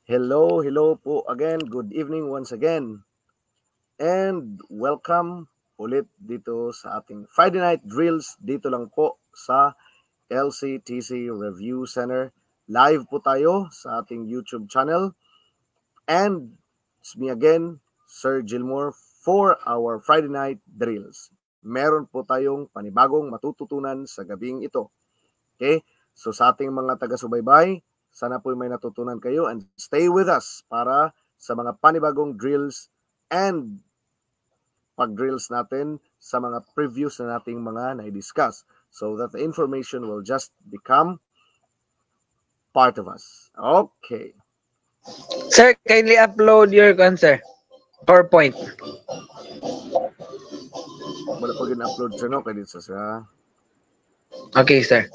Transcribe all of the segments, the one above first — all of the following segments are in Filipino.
Hello, hello po again. Good evening once again. And welcome ulit dito sa ating Friday Night Drills. Dito lang po sa LCTC Review Center. Live po tayo sa ating YouTube channel. And it's me again, Sir Gilmore, for our Friday Night Drills. Meron po tayong panibagong matututunan sa gabing ito. Okay? So sa ating mga taga-subaybay, sana po may natutunan kayo and stay with us para sa mga panibagong drills and pag-drills natin sa mga previews na nating mga na-discuss so that the information will just become part of us. Okay. Sir, kindly upload your answer. PowerPoint. Wala pa gina-upload sir, no? Kaya dito sa... Okay, sir.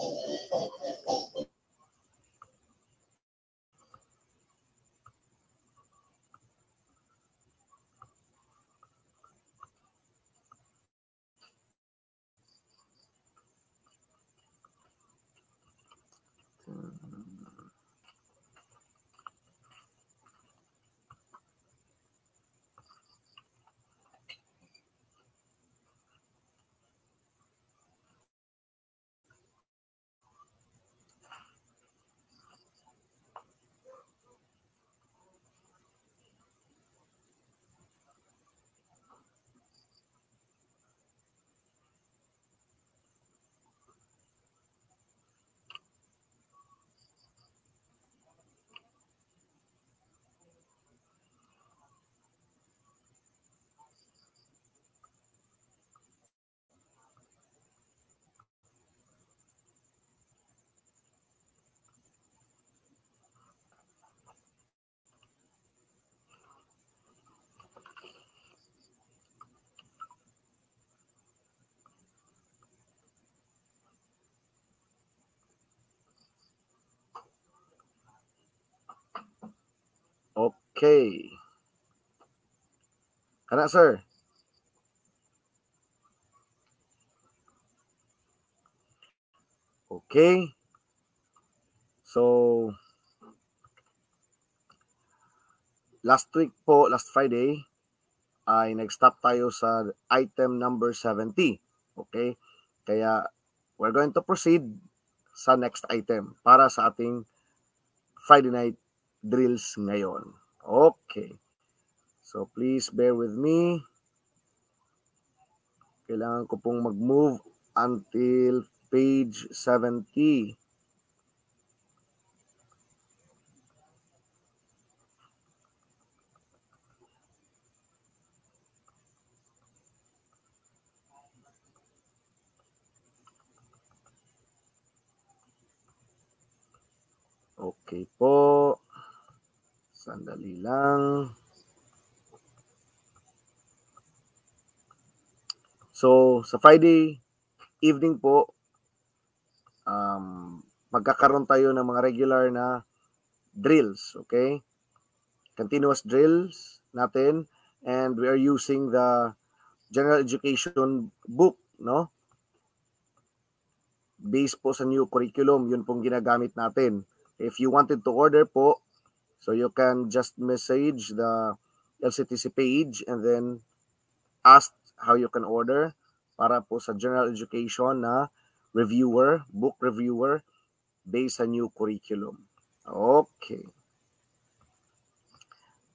Okay. Kana, sir? Okay. So, last Friday, ay nag-stop tayo sa item number 70. Okay? Kaya, we're going to proceed sa next item para sa ating Friday night drills ngayon. Okay. So, please bear with me. Kailangan ko pong mag-move until page 70. Okay po. Sandali lang. So, sa Friday evening po, magkakaroon tayo ng mga regular na drills, okay? Continuous drills natin, and we are using the general education book, no? Based po sa new curriculum, yun pong ginagamit natin. If you wanted to order po, so you can just message the LCTC page and then ask how you can order para po sa general education na reviewer, book reviewer, based sa new curriculum. Okay.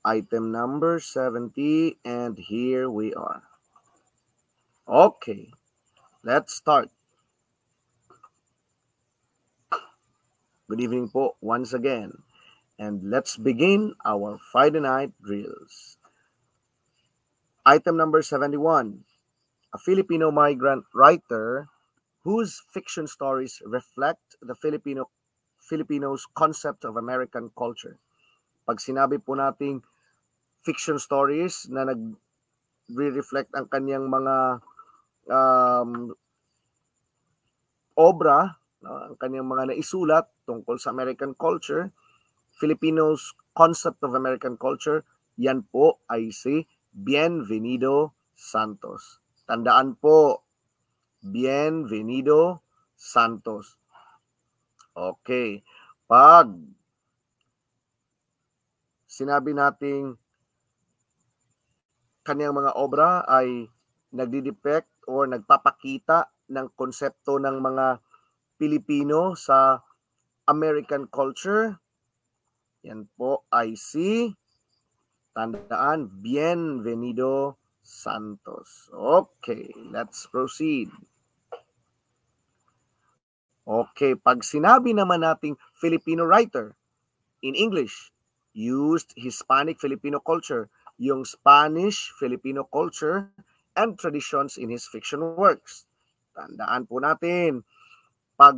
Item number 70, and here we are. Okay. Let's start. Good evening po once again. And let's begin our Friday night drills. Item number 71. A Filipino migrant writer whose fiction stories reflect the Filipinos' concept of American culture. Pag sinabi po nating fiction stories na nag-reflect ang kanyang mga obra, no, ang kanyang mga naisulat tungkol sa American culture, Filipinos' concept of American culture, yan po ay si Bienvenido Santos. Tandaan po, Bienvenido Santos. Okay. Pag sinabi nating kanyang mga obra ay nagdidepict or nagpapakita ng konsepto ng mga Pilipino sa American culture, yan po ay si, tandaan, Bienvenido Santos. Okay, let's proceed. Okay, pag sinabi naman nating Filipino writer, in English, used Hispanic Filipino culture, yung Spanish Filipino culture and traditions in his fiction works. Tandaan po natin, pag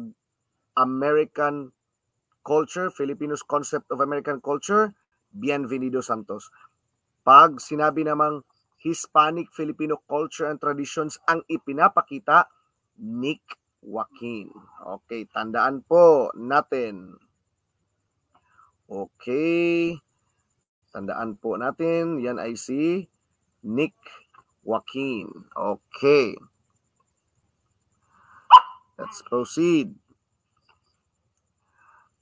American culture, Filipinos concept of American culture, Bienvenido Santos. Pag sinabi namang Hispanic Filipino culture and traditions ang ipinapakita, Nick Joaquin. Okay, tandaan po natin. Okay, tandaan po natin, yan ay si Nick Joaquin. Okay. Let's proceed.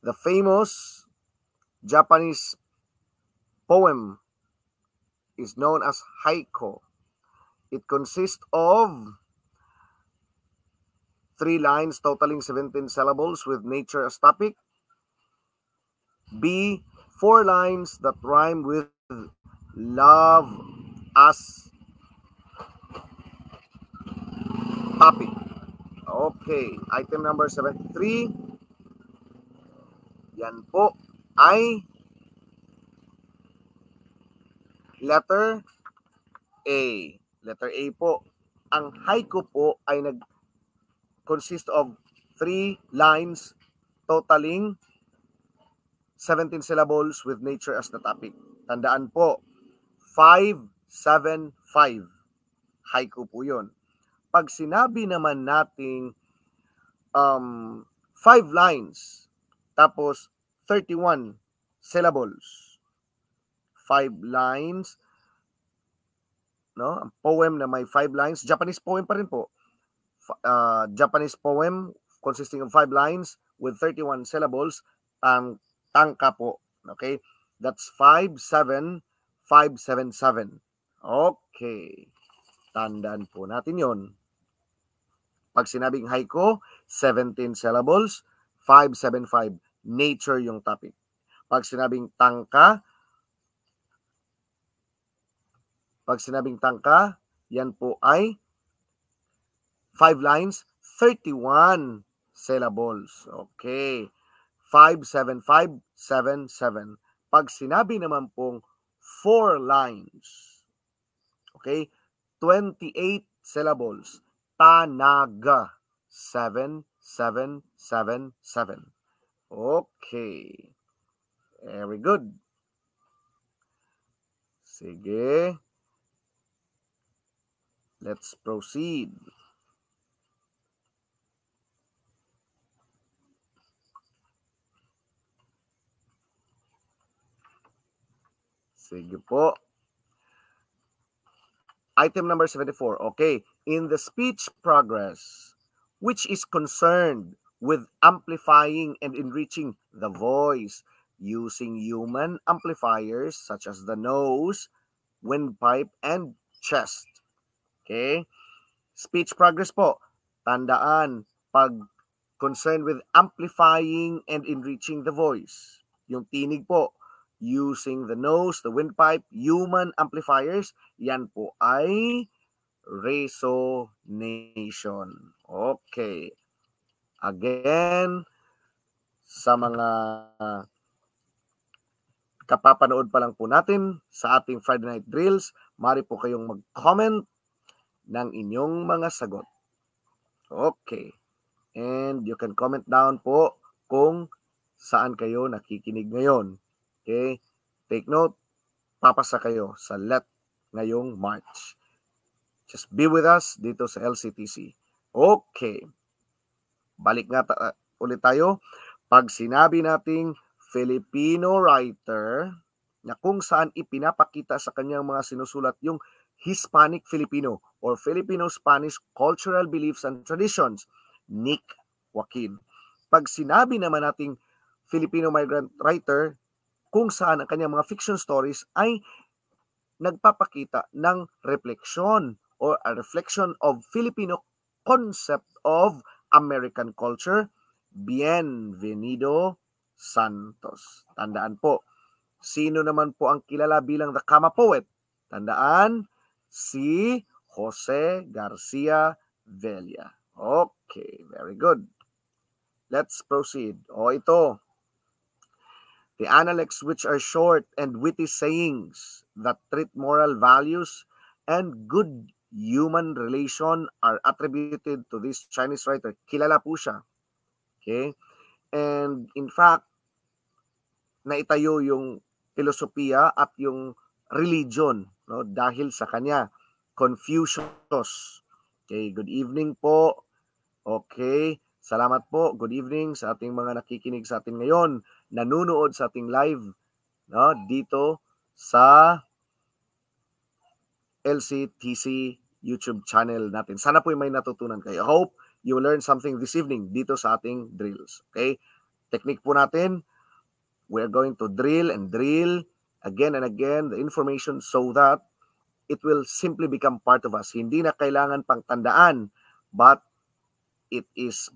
The famous Japanese poem is known as haiku. It consists of 3 lines totaling 17 syllables with nature as topic. B, 4 lines that rhyme with love as topic. Okay, item number 73. Yan po ay letter A. Letter A po. Ang haiku po ay consist of 3 lines totaling 17 syllables with nature as the topic. Tandaan po, 5-7-5. Haiku po yun. Pag sinabi naman nating 5 lines, tapos 31 syllables. 5 lines, no? Ang poem na may 5 lines, Japanese poem pa rin po. Japanese poem consisting of 5 lines with 31 syllables, tangka po. Okay? That's 5-7-5-7-7. Okay. Tandaan po natin yon. Pag sinabing haiku, 17 syllables, 5-7-5. Nature yung topic. Pag sinabing tangka, yan po ay 5 lines, 31 syllables. Okay. 5-7-5-7-7. Pag sinabi naman pong 4 lines, okay, 28 syllables, tanaga, 7-7-7-7. Okay. Very good. Sige. Let's proceed. Sige po. Item number 74. Okay. In the speech progress, which is concerned with amplifying and enriching the voice using human amplifiers such as the nose, windpipe, and chest. Okay? Speech progress po. Tandaan, pag concerned with amplifying and enriching the voice. Yung tinig po, using the nose, the windpipe, human amplifiers, yan po ay resonation. Okay. Again, sa mga kapapanood pa lang po natin sa ating Friday Night Drills, mari po kayong mag-comment ng inyong mga sagot. Okay. And you can comment down po kung saan kayo nakikinig ngayon. Okay? Take note, papasa kayo sa LET ngayong March. Just be with us dito sa LCTC. Okay. Balik nga ulit tayo. Pag sinabi nating Filipino writer na kung saan ipinapakita sa kanyang mga sinusulat yung Hispanic Filipino or Filipino-Spanish cultural beliefs and traditions, Nick Joaquin. Pag sinabi naman nating Filipino migrant writer, kung saan ang kanyang mga fiction stories ay nagpapakita ng refleksyon or a reflection of Filipino concept of American culture. Bienvenido Santos. Tandaan po, sino naman po ang kilala bilang the Kama Poet? Tandaan, si Jose Garcia Vella. Okay, very good. Let's proceed. Ito. The analects, which are short and witty sayings that treat moral values and good human relation, are attributed to this Chinese writer. Kilala po siya. Okay? And in fact, naitayo yung filosofiya at yung religion, no, dahil sa kanya. Confucius. Okay, good evening po. Okay, salamat po. Good evening sa ating mga nakikinig sa atin ngayon, nanunood sa ating live, no, dito sa LCTC YouTube channel natin. Sana po may natutunan kayo. I hope you learn something this evening dito sa ating drills. Okay? Technique po natin, we're going to drill and drill again and again the information so that it will simply become part of us. Hindi na kailangan pang tandaan, but it is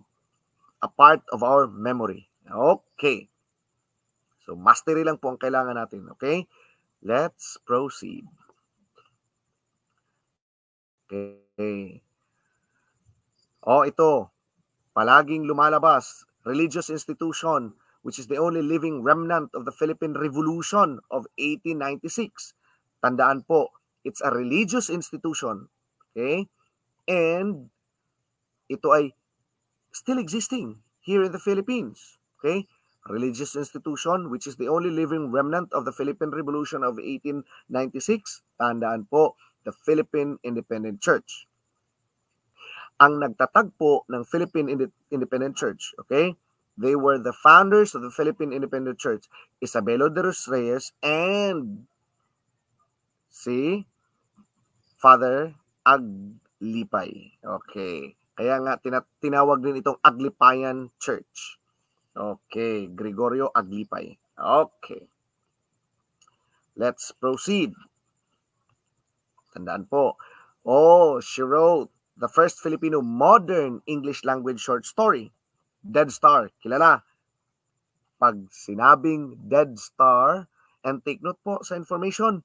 a part of our memory. Okay. So, mastery lang po ang kailangan natin. Okay? Let's proceed. Okay. Ito. Palaging lumalabas. Religious institution, which is the only living remnant of the Philippine Revolution of 1896. Tandaan po, it's a religious institution. Okay? And ito ay still existing here in the Philippines. Okay? Religious institution, which is the only living remnant of the Philippine Revolution of 1896. Tandaan po, the Philippine Independent Church. Ang nagtatagpo ng Philippine Independent Church, okay? They were the founders of the Philippine Independent Church, Isabelo de los Reyes and si Father Aglipay. Okay. Kaya nga tinawag din itong Aglipayan Church. Okay. Gregorio Aglipay. Okay. Let's proceed. Tandaan po. She wrote the first Filipino modern English language short story, Dead Star. Kilala. Pag sinabing Dead Star, and take note po sa information,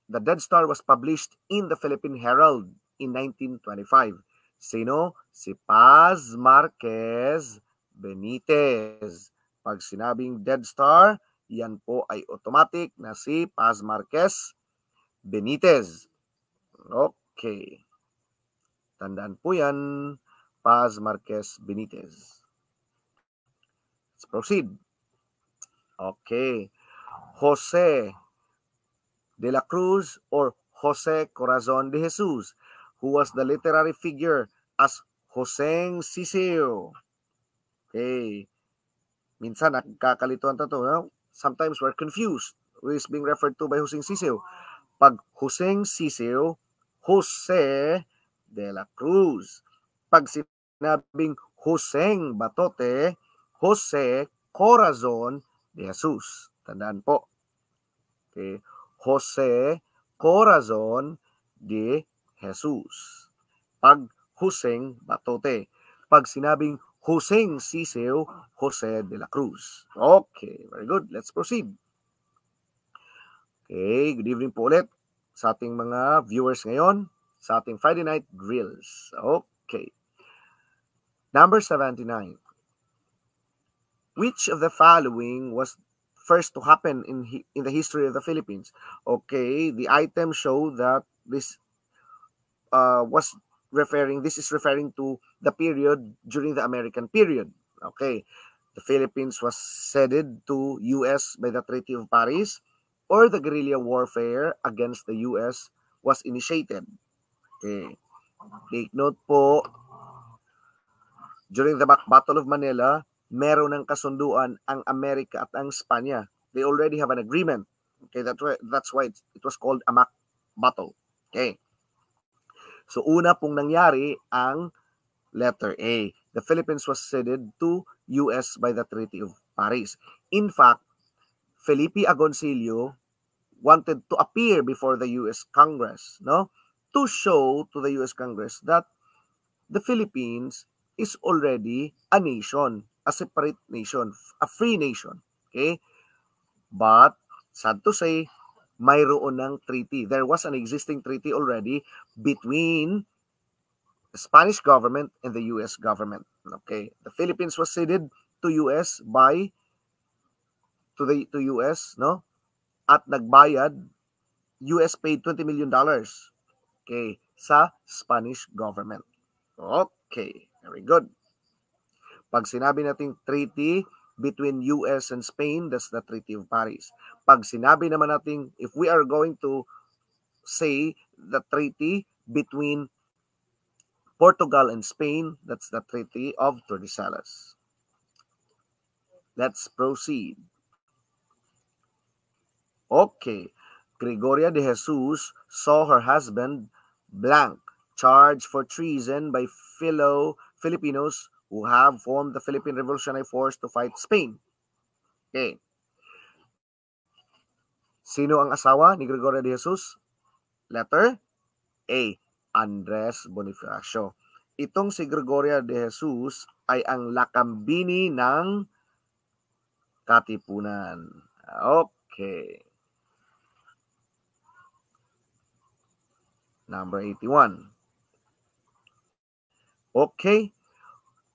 the Dead Star was published in the Philippine Herald in 1925. Sino? Si Paz Marquez Benitez. Pag sinabing Dead Star, yan po ay automatic na si Paz Marquez Benitez. Okay. Tandaan po yan, Paz Marquez Benitez. Let's proceed. Okay. Jose de la Cruz or Jose Corazon de Jesus, who was the literary figure as Joseng Siseo. Okay. Minsan nagkakalituan to, no? Sometimes we're confused who is being referred to by Joseng Siseo. Pag Joseng Siseo, Jose de la Cruz. Pag sinabing Joseng Batote, Jose Corazon de Jesus. Tandaan po. Okay. Jose Corazon de Jesus. Pag Joseng Batote. Pag sinabing Joseng Siseo, Jose de la Cruz. Okay, very good. Let's proceed. Okay, good evening po ulit sa ating mga viewers ngayon sa ating Friday Night Drills. Okay. Number 79. Which of the following was first to happen in the history of the Philippines? Okay, the item show that this is referring to the period during the American period. Okay, the Philippines was ceded to US by the Treaty of Paris, or the guerrilla warfare against the US was initiated. Okay, take note po, during the Battle of Manila, meron ng kasunduan ang Amerika at ang Espanya. They already have an agreement. Okay, that's why it was called a mock battle. Okay. So una pong nangyari ang letter A. The Philippines was ceded to US by the Treaty of Paris. In fact, Felipe Agoncillo wanted to appear before the U.S. Congress, no, to show to the U.S. Congress that the Philippines is already a nation, a separate nation, a free nation. Okay? But, sad to say, mayroon ng treaty. There was an existing treaty already between the Spanish government and the U.S. government. Okay? The Philippines was ceded to U.S. to U.S., no? At nagbayad, US paid $20 million, okay, sa Spanish government. Okay, very good. Pag sinabi nating treaty between US and Spain, that's the Treaty of Paris. Pag sinabi naman nating, if we are going to say the treaty between Portugal and Spain, that's the Treaty of Tordesillas. Let's proceed. Okay. Gregoria de Jesus saw her husband, blank, charged for treason by fellow Filipinos who have formed the Philippine Revolutionary Force to fight Spain. Okay. Sino ang asawa ni Gregoria de Jesus? Letter A, Andres Bonifacio. Itong si Gregoria de Jesus ay ang lakambini ng Katipunan. Okay. Number 81. Okay.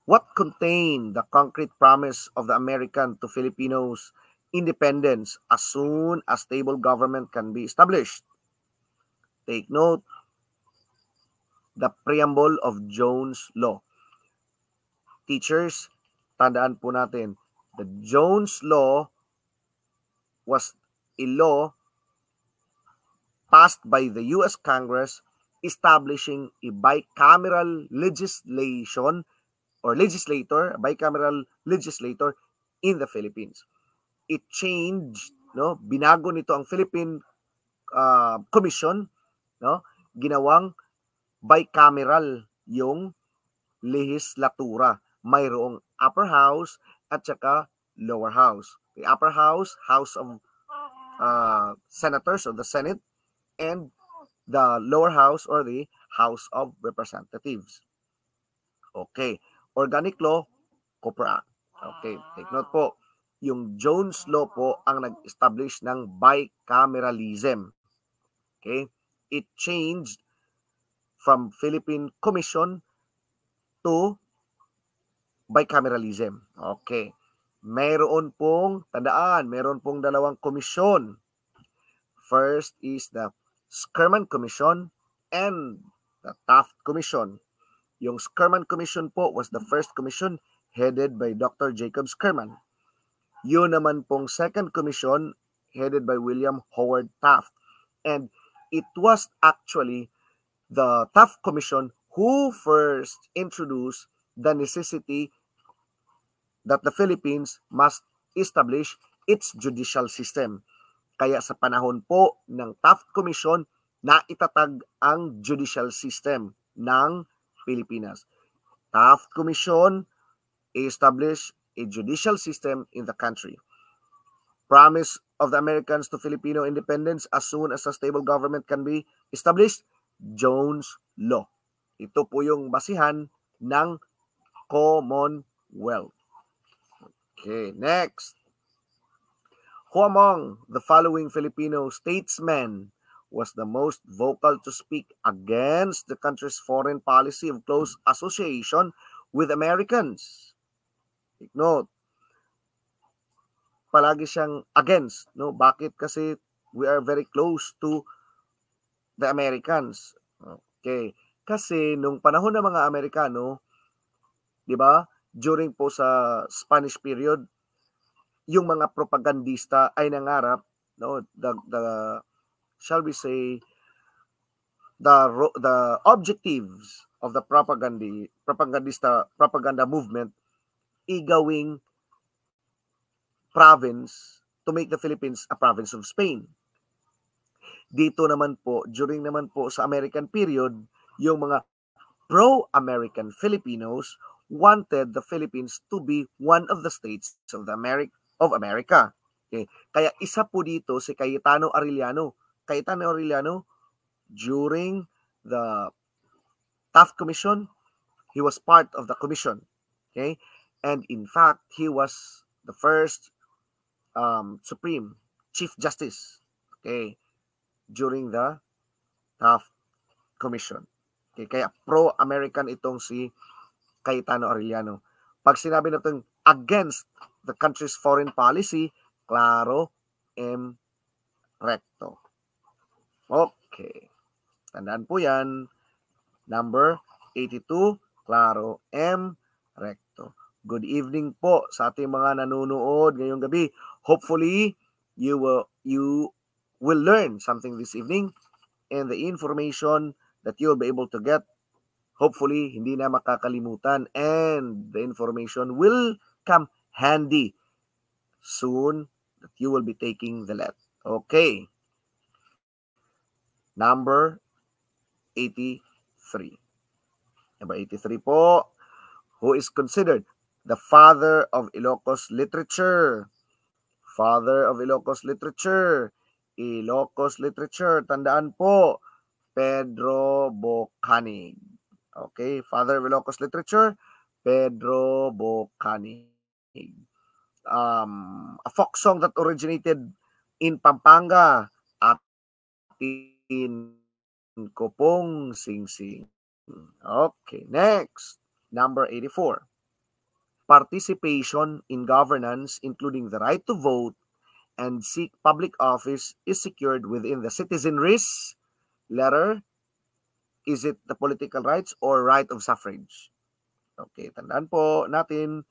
What contained the concrete promise of the American to Filipinos independence as soon as stable government can be established? Take note, the preamble of Jones Law. Teachers, tandaan po natin, the Jones Law was a law passed by the U.S. Congress establishing a bicameral legislation or legislator, a bicameral legislator in the Philippines. It changed, no? Binago nito ang Philippine Commission, no? Ginawang bicameral yung legislatura. Mayroong upper house at saka lower house. The upper house, House of Senators of the Senate, and the lower house or the House of Representatives. Okay. Organic Law, Cooper Act. Okay. Take note po. Yung Jones Law po ang nag-establish ng bicameralism. Okay. It changed from Philippine Commission to bicameralism. Okay. Meron pong, tandaan, meron pong dalawang komisyon. First is the Skerman Commission and the Taft Commission. Yung Skerman Commission po was the first commission headed by Dr. Jacob Skerman. Yun naman pong second commission headed by William Howard Taft. And it was actually the Taft Commission who first introduced the necessity that the Philippines must establish its judicial system. Kaya sa panahon po ng Taft Commission, naitatag ang judicial system ng Pilipinas. Taft Commission established a judicial system in the country. Promise of the Americans to Filipino independence as soon as a stable government can be established, Jones Law. Ito po yung basihan ng Commonwealth. Okay, next. Who among the following Filipino statesmen was the most vocal to speak against the country's foreign policy of close association with Americans? Take note. Palagi siyang against, no? Bakit? Kasi we are very close to the Americans. Okay. Kasi nung panahon ng mga Amerikano, 'di ba? During po sa Spanish period, yung mga propagandista ay nangarap, no, the shall we say the objectives of the propaganda movement igawing province to make the Philippines a province of Spain. Dito naman po, during naman po sa American period, yung mga pro-American Filipinos wanted the Philippines to be one of the states of America. Okay. Kaya isa po dito si Cayetano Arellano. Cayetano Arellano, during the Taft Commission, he was part of the commission. Okay. And in fact, he was the first Supreme Chief Justice, okay, during the Taft Commission. Okay, kaya pro-American itong si Cayetano Arellano. Pag sinabi natin against the country's foreign policy, claro, M. recto. Okay. Tandaan po yan. Number 82, claro, M. recto. Good evening po sa ating mga nanonood ngayong gabi. Hopefully, you will learn something this evening, and the information that you'll be able to get, hopefully, hindi na makakalimutan, and the information will come handy soon that you will be taking the LET. Okay. Number 83. Number 83 po, who is considered the father of Ilocos literature. Father of Ilocos literature. Ilocos literature, tandaan po, Pedro Bocanig. Okay, father of Ilocos literature, Pedro Bocanig. A folk song that originated in Pampanga, Atin ko pong sing-sing. Okay, next, number 84. Participation in governance, including the right to vote and seek public office, is secured within the citizenry's letter. Is it the political rights or right of suffrage? Okay, tandaan po natin,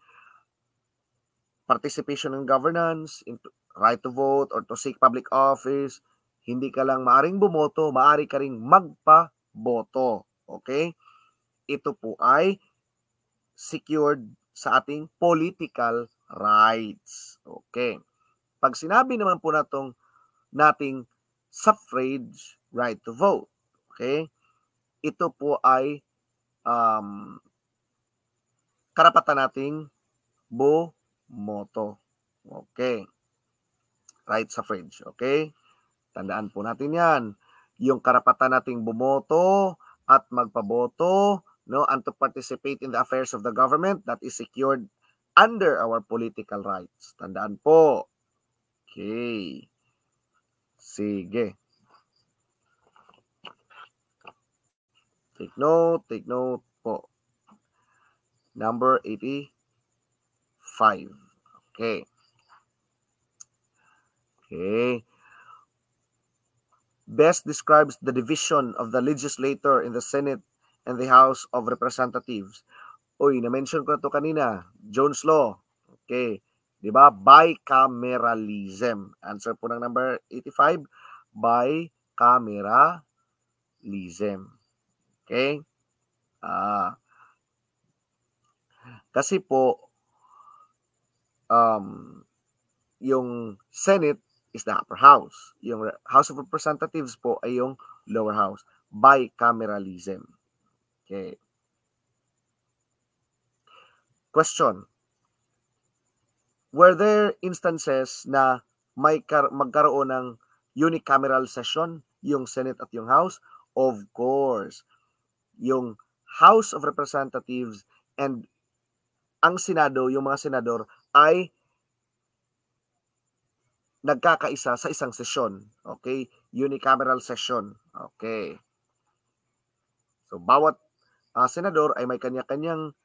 participation in governance, right to vote or to seek public office, hindi ka lang maaring bumoto, maari ka ring magpaboto. Okay? Ito po ay secured sa ating political rights. Okay. Pag sinabi naman po nating suffrage, right to vote, okay, ito po ay karapatan nating bumoto. Okay. Right suffrage. Okay. Tandaan po natin yan. Yung karapatan nating bumoto at magpaboto, no, and to participate in the affairs of the government, that is secured under our political rights. Tandaan po. Okay. Sige. Take note po. Number 85. Okay. Okay. Best describes the division of the legislator in the Senate and the House of Representatives. Uy, na-mention ko na ito kanina. Jones Law. Okay. Diba? Bicameralism. Answer po ng number 85, bicameralism. Okay? Kasi po, yung Senate is the upper house. Yung House of Representatives po ay yung lower house. Bicameralism. Okay. Question. Were there instances na magkaroon ng unicameral session yung Senate at yung House? Of course. Yung House of Representatives and ang Senado, yung mga senador ay nagkakaisa sa isang sesyon. Okay? Unicameral session. Okay. So, bawat senador ay may kanya-kanyang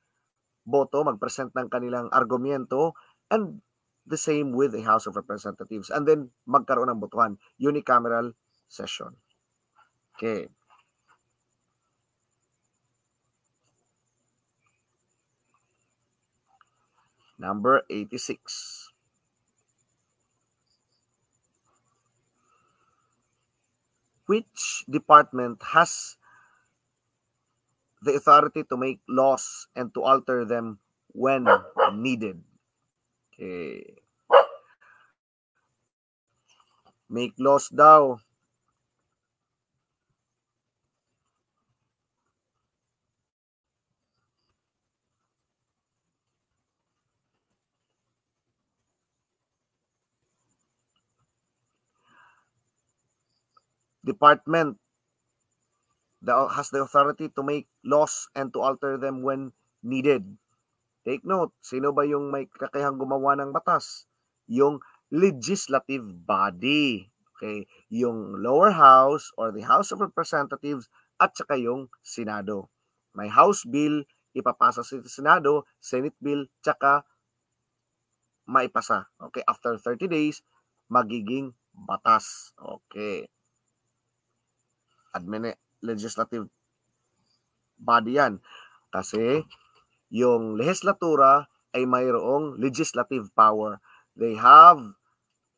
boto, mag-present ng kanilang argumento, and the same with the House of Representatives. And then, magkaroon ng botohan. Unicameral session. Okay. Number 86. Which department has the authority to make laws and to alter them when needed? Okay. Make laws daw. department has the authority to make laws and to alter them when needed. Take note, sino ba yung may kakayahang gumawa ng batas? Yung legislative body. Okay? Yung lower house or the House of Representatives at saka yung Senado. May House bill, ipapasa sa Senado, Senate bill, tsaka maipasa. Okay? After 30 days, magiging batas. Okay. Legislative body yan. Kasi yung legislatura ay mayroong legislative power. They have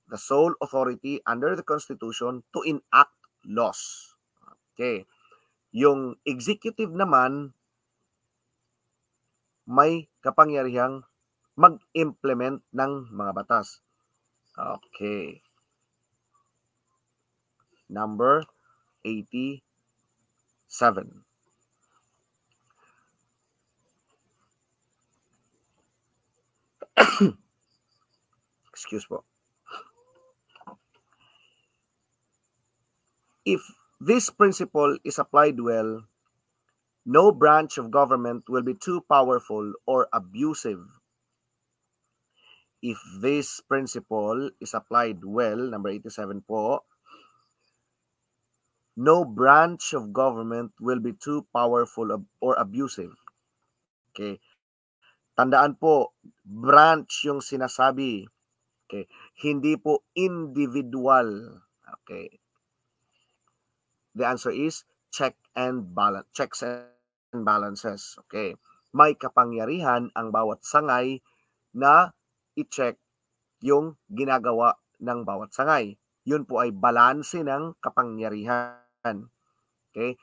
the sole authority under the Constitution to enact laws. Okay. Yung executive naman may kapangyarihang mag-implement ng mga batas. Okay. Number 87. Excuse po. If this principle is applied well, no branch of government will be too powerful or abusive. If this principle is applied well, number 87 po, no branch of government will be too powerful or abusive. Okay. Tandaan po, branch yung sinasabi. Okay. Hindi po individual. Okay. The answer is checks and balances. Okay. May kapangyarihan ang bawat sangay na i-check yung ginagawa ng bawat sangay. Yun po ay balanse ng kapangyarihan. Okay?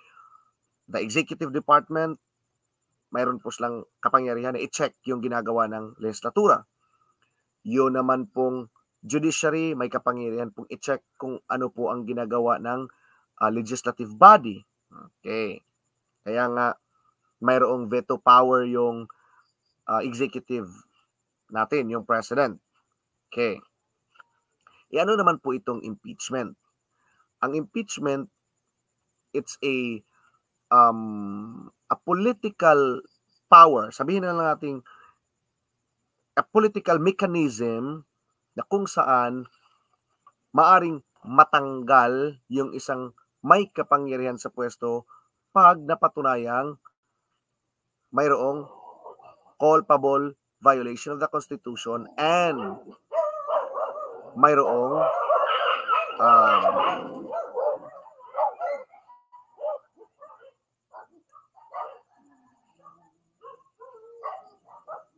The executive department, mayroon po silang kapangyarihan na i-check yung ginagawa ng legislatura. Yun naman pong judiciary, may kapangyarihan pong i-check kung ano po ang ginagawa ng legislative body. Okay. Kaya nga, mayroong veto power yung executive natin, yung president. Okay. Ano naman po itong impeachment? Ang impeachment, it's a political power. Sabihin na lang natin, a political mechanism na kung saan maaring matanggal yung isang may kapangyarihan sa pwesto pag napatunayang mayroong culpable violation of the Constitution and mayroong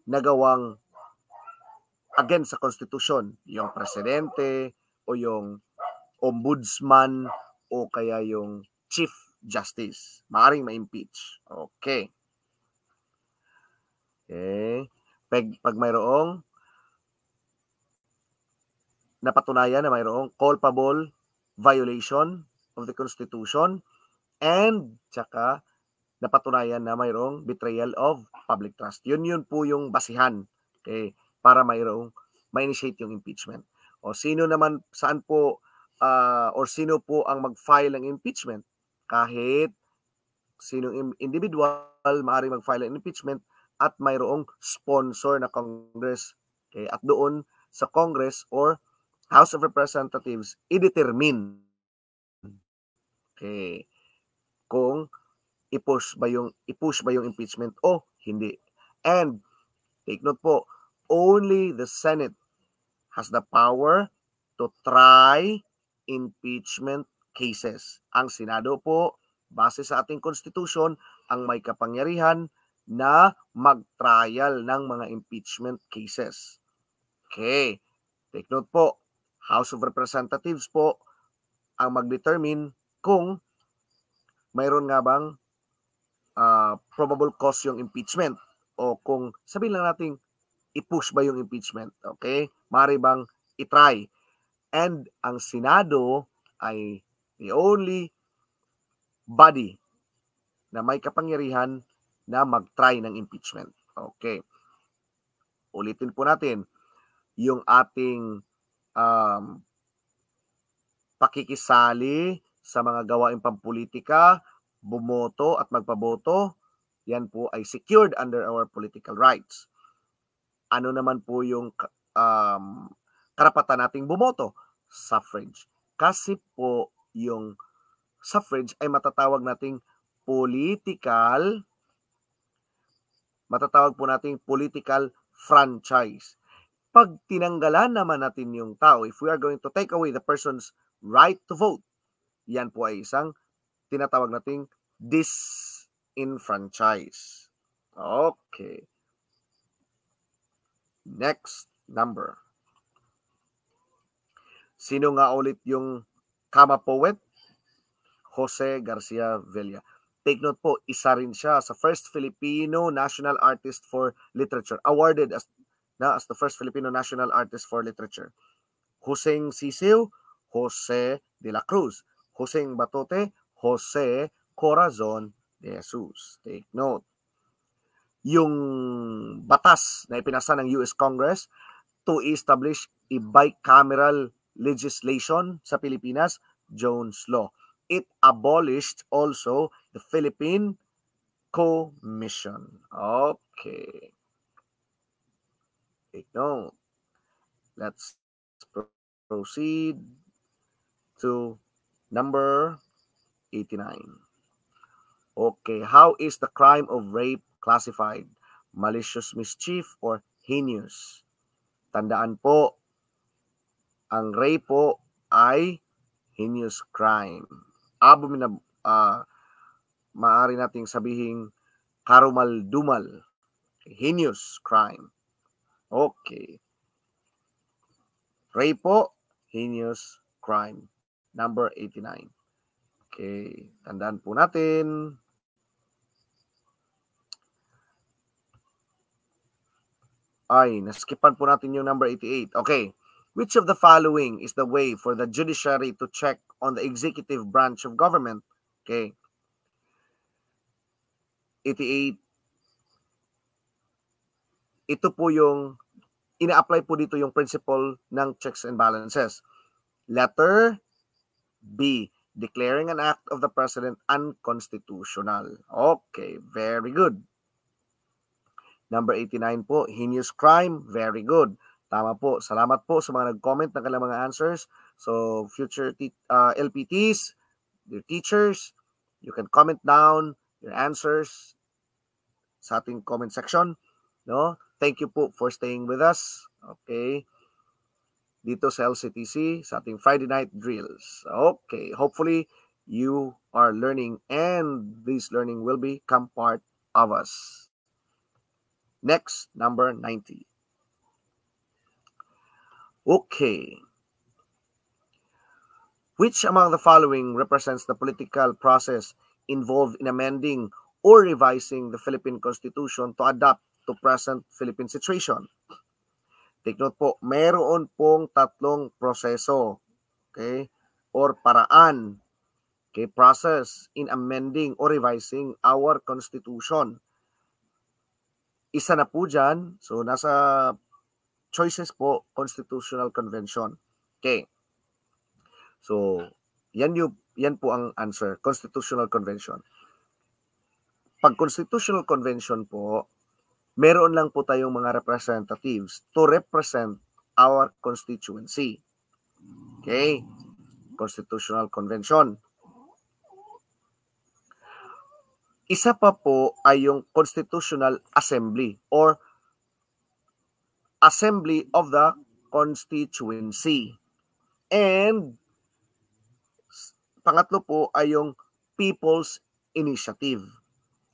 nagawang against sa Constitution, yung presidente o yung ombudsman o kaya yung chief justice. Maaring ma-impeach. Okay. Okay. Pag mayroong napatunayan na mayroong culpable violation of the Constitution and tsaka napatunayan na mayroong betrayal of public trust. Yun po yung basihan, okay, para mayroong ma-initiate yung impeachment. O sino naman, saan po, or sino po ang mag-file ng impeachment? Kahit sinong individual maaari mag-file ng impeachment at mayroong sponsor na Congress. Okay? At doon sa Congress or House of Representatives, i-determine okay, kung i-push ba yung impeachment o hindi. And take note po, only the Senate has the power to try impeachment cases. Ang Senado po, base sa ating Constitution, ang may kapangyarihan na mag-trial ng mga impeachment cases. Okay. Take note po, House of Representatives po ang mag-determine kung mayroon nga bang probable cause yung impeachment o kung sabihin lang natin i-push ba yung impeachment. Okay? Maaari bang i-try. And ang Senado ay the only body na may kapangyarihan na mag-try ng impeachment. Okay. Ulitin po natin yung ating pakikisali sa mga gawaing pampolitika, bumoto at magpaboto, yan po ay secured under our political rights. Ano naman po yung karapatan nating bumoto? Suffrage. Kasi po yung suffrage ay matatawag po nating political franchise. Pag tinanggalan naman natin yung tao, if we are going to take away the person's right to vote, yan po ay isang tinatawag nating disenfranchise. Okay. Next number. Sino nga ulit yung Kama poet? Jose Garcia Villa. Take note po, isa rin siya sa first Filipino national artist for literature. Awarded as the first Filipino national artist for literature. Joseng Sisiw, Jose de la Cruz. Joseng Batote, Jose Corazon de Jesus. Take note. Yung batas na ipinasa ng US Congress to establish a bicameral legislation sa Pilipinas, Jones Law. It abolished also the Philippine Commission. Okay. Take note. Let's proceed to number 89. Okay, how is the crime of rape classified? Malicious mischief or heinous? Tandaan po, ang rape po ay heinous crime. Maaari nating sabihing karumal-dumal. Heinous crime. Okay. Rape po, heinous crime. Number 89. Okay. Tandaan po natin. Naskipan po natin yung number 88. Okay. Which of the following is the way for the judiciary to check on the executive branch of government? Okay. 88. Ito po yung, ina-apply po dito yung principle ng checks and balances. Letter B, declaring an act of the president unconstitutional. Okay, very good. Number 89 po, heinous crime. Very good. Tama po. Salamat po sa mga nag-comment ng kanilang mga answers. So, future LPTs, your teachers, you can comment down your answers sa ating comment section. No? Thank you po for staying with us. Okay. Dito sa LCTC, sa ating Friday night drills. Okay. Hopefully, you are learning and this learning will become part of us. Next, number 90. Okay. Which among the following represents the political process involved in amending or revising the Philippine Constitution to adapt to present Philippine situation? Take note po, mayroon pong tatlong proseso, okay, or paraan, okay, process in amending or revising our Constitution. Isa na po dyan, so nasa choices po, Constitutional Convention. Okay. So, yan po ang answer, Constitutional Convention. Pag Constitutional Convention po, meron lang po tayong mga representatives to represent our constituency. Okay? Constitutional Convention. Isa pa po ay yung Constitutional Assembly or Assembly of the Constituency. And pangatlo po ay yung People's Initiative.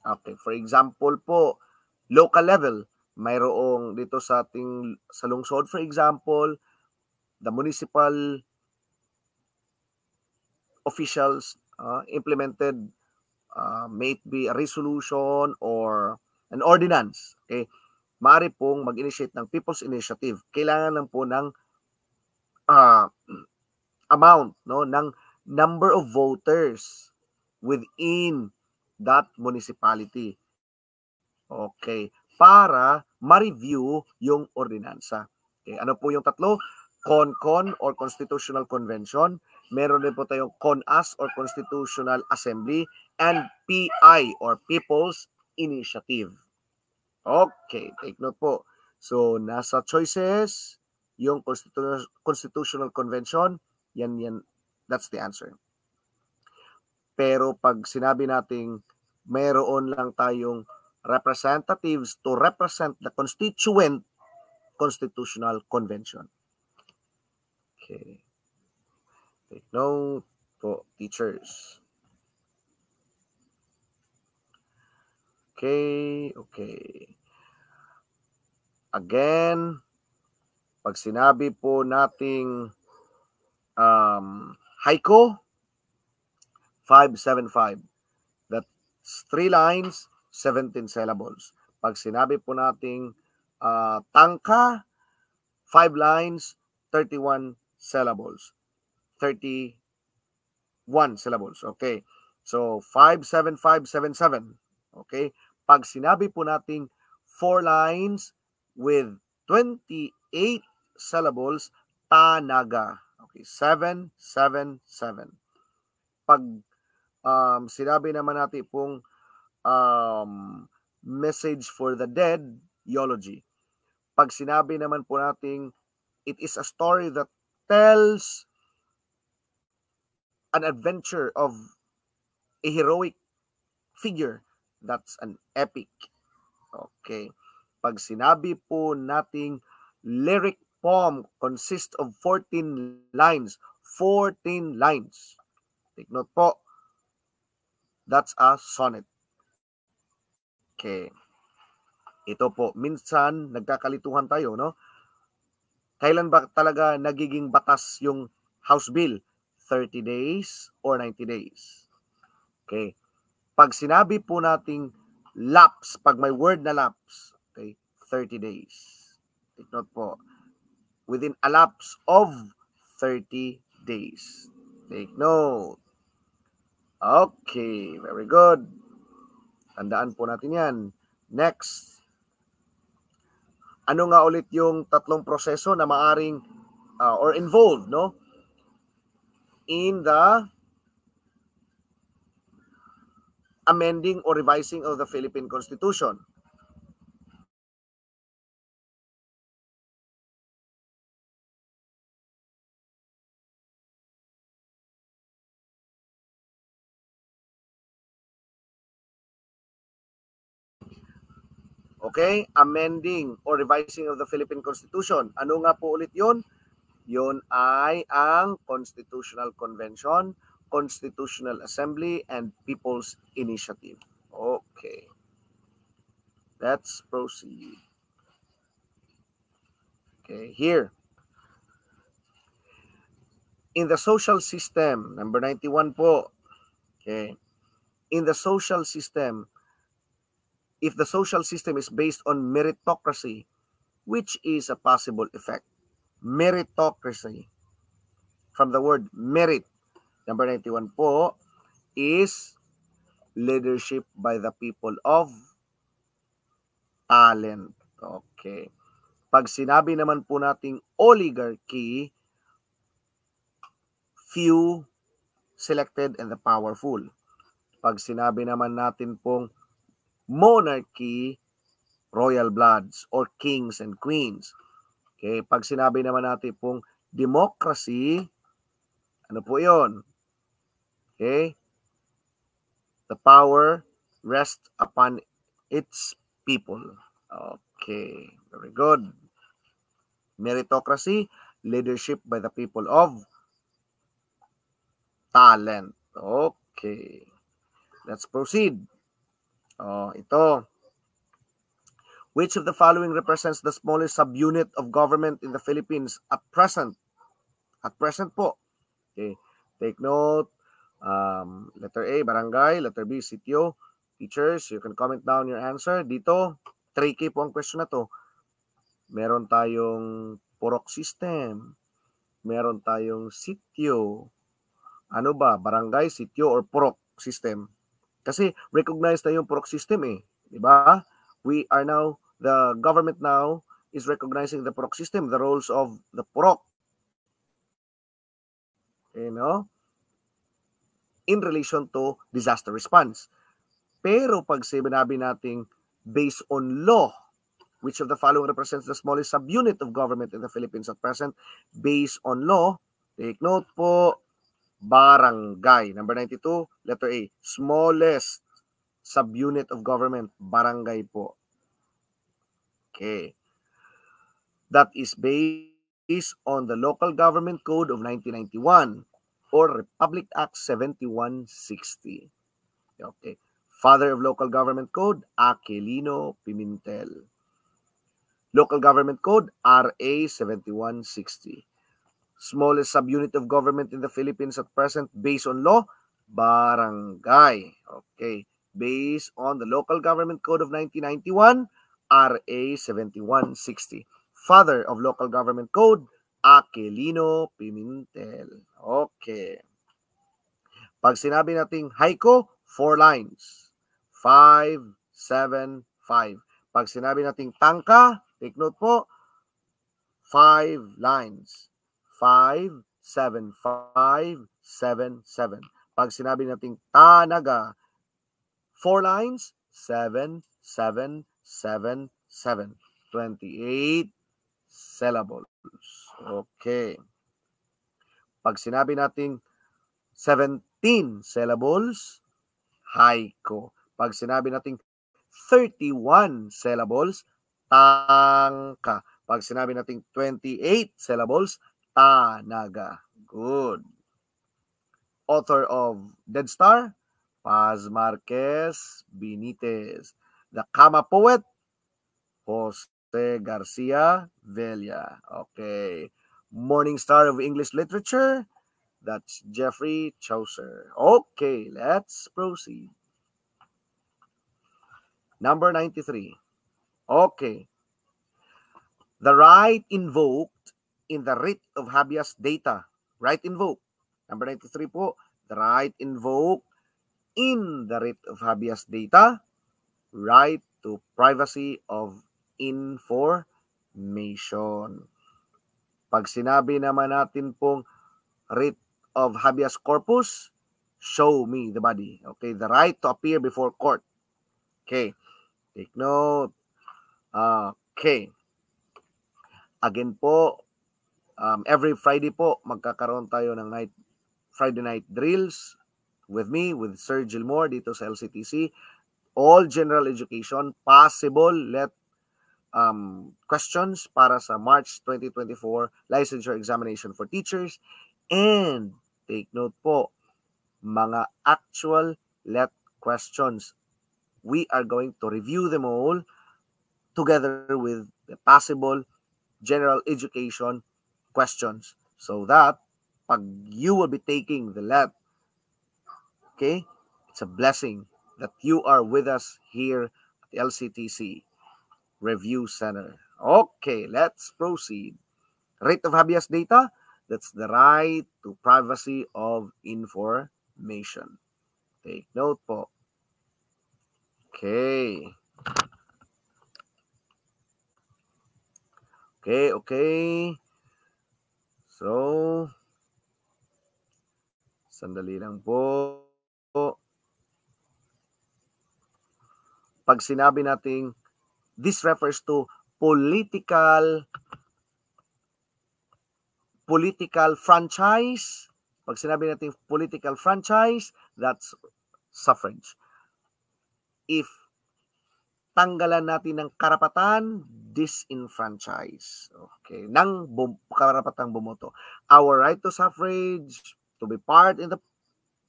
Okay, for example po, local level, mayroong dito sa lungsod, for example, the municipal officials implemented may it be a resolution or an ordinance. Okay, maaari pong mag-initiate ng People's Initiative. Kailangan lang po ng amount, no, ng number of voters within that municipality. Okay, para ma-review yung ordinansa. Okay, ano po yung tatlo? CONCON or Constitutional Convention. Meron din po tayong CONAS or Constitutional Assembly and PI or People's Initiative. Okay, take note po. So, nasa choices, yung Constitutional Convention, yan, that's the answer. Pero pag sinabi nating mayroon lang tayong representatives to represent the constituent Constitutional Convention. Okay. Take note po, teachers. Okay. Again, pag sinabi po nating haiku, 575. That's 3 lines, 17 syllables. Pag sinabi po nating tangka, 5 lines, 31 syllables. 31 syllables. Okay. So, 57577. Okay. Pag sinabi po nating 4 lines with 28 syllables, tanaga. Okay. 777. Pag sinabi naman natin pong message for the dead, eulogy. Pag sinabi naman po nating it is a story that tells an adventure of a heroic figure, that's an epic. Okay. Pag sinabi po nating lyric poem consists of 14 lines. 14 lines. Take note po. That's a sonnet. Okay. Ito po, minsan nagkakalituhan tayo, no? Kailan ba talaga nagiging batas yung House Bill? 30 days or 90 days? Okay. Pag sinabi po nating lapse, pag may word na lapse, okay, 30 days. Take note po. Within a lapse of 30 days. Take note. Okay, very good. Tandaan po natin yan. Next. Ano nga ulit yung tatlong proseso na maaring or involved, no? In the amending or revising of the Philippine Constitution. Okay, amending or revising of the Philippine Constitution. Ano nga po ulit yun? Yun ay ang Constitutional Convention, Constitutional Assembly, and People's Initiative. Okay. Let's proceed. Okay, here. In the social system, number 91 po. Okay. In the social system, if the social system is based on meritocracy, which is a possible effect? Meritocracy. From the word merit, number 91 po, is leadership by the people of talent. Okay. Pag sinabi naman po nating oligarchy, few, selected, and the powerful. Pag sinabi naman natin pong monarchy, royal bloods, or kings and queens. Okay, pag sinabi naman natin pong democracy, ano po yun? Okay, the power rests upon its people. Okay, very good. Meritocracy, leadership by the people of talent. Okay, let's proceed. Ito. Which of the following represents the smallest subunit of government in the Philippines at present? At present po. Okay. Take note. Letter A, barangay. Letter B, sitio. Teachers, you can comment down your answer. Dito, tricky po ang question na to. Meron tayong purok system. Meron tayong sitio. Ano ba? Barangay, sitio, or purok system? Kasi recognized na yung purok system eh. Diba? We are now, the government now is recognizing the purok system, the roles of the purok. Okay, no? In relation to disaster response. Pero pag sinabi nating based on law, which of the following represents the smallest subunit of government in the Philippines at present? Based on law, take note po, barangay. Number 92, letter A, smallest subunit of government, barangay po. Okay. That is based on the Local Government Code of 1991 or Republic Act 7160. Okay. Father of Local Government Code, Aquilino Pimentel. Local Government Code, RA 7160. Smallest subunit of government in the Philippines at present based on law, barangay. Okay. Based on the Local Government Code of 1991, RA 7160. Father of Local Government Code, Aquilino Pimentel. Okay. Pag sinabi nating haiku, 4 lines. 5, 7, 5. Pag sinabi nating tangka, take note po, 5 lines. 5, 7, 5, 7, 7. Pag sinabi nating tanaga, 4 lines, 7, 7, 7, 7. 28 syllables. Okay. Pag sinabi nating 17 syllables, haiku. Pag sinabi nating 31 syllables, tangka. Pag sinabi nating 28 syllables, tanaga. Good. Author of Dead Star, Paz Marquez Benitez. The Kama poet, Jose Garcia Villa. Okay. Morning Star of English Literature, that's Geoffrey Chaucer. Okay, let's proceed. Number 93. Okay. The right invoked in the writ of habeas data. Right invoked. Number 93 po. The right invoked in the writ of habeas data. Right to privacy of information. Pag sinabi naman natin pong writ of habeas corpus, show me the body. Okay, the right to appear before court. Okay, take note. Okay. Again po, every Friday po, magkakaroon tayo ng Friday night drills with me, with Sir Gilmore dito sa LCTC. All general education, possible let questions para sa March 2024 licensure examination for teachers. And take note po, mga actual let questions. We are going to review them all together with the possible general education questions so that pag you will be taking the let, okay, it's a blessing that you are with us here at the LCTC Review Center. Okay, let's proceed. Right of habeas data, that's the right to privacy of information. Take note po. Okay. Okay. So, sandali lang po. Pag sinabi nating this refers to political franchise. Pag sinabi natin political franchise, that's suffrage. If tanggalan natin ng karapatan, disenfranchise. Okay, ng karapatang bumoto. Our right to suffrage, to be part in the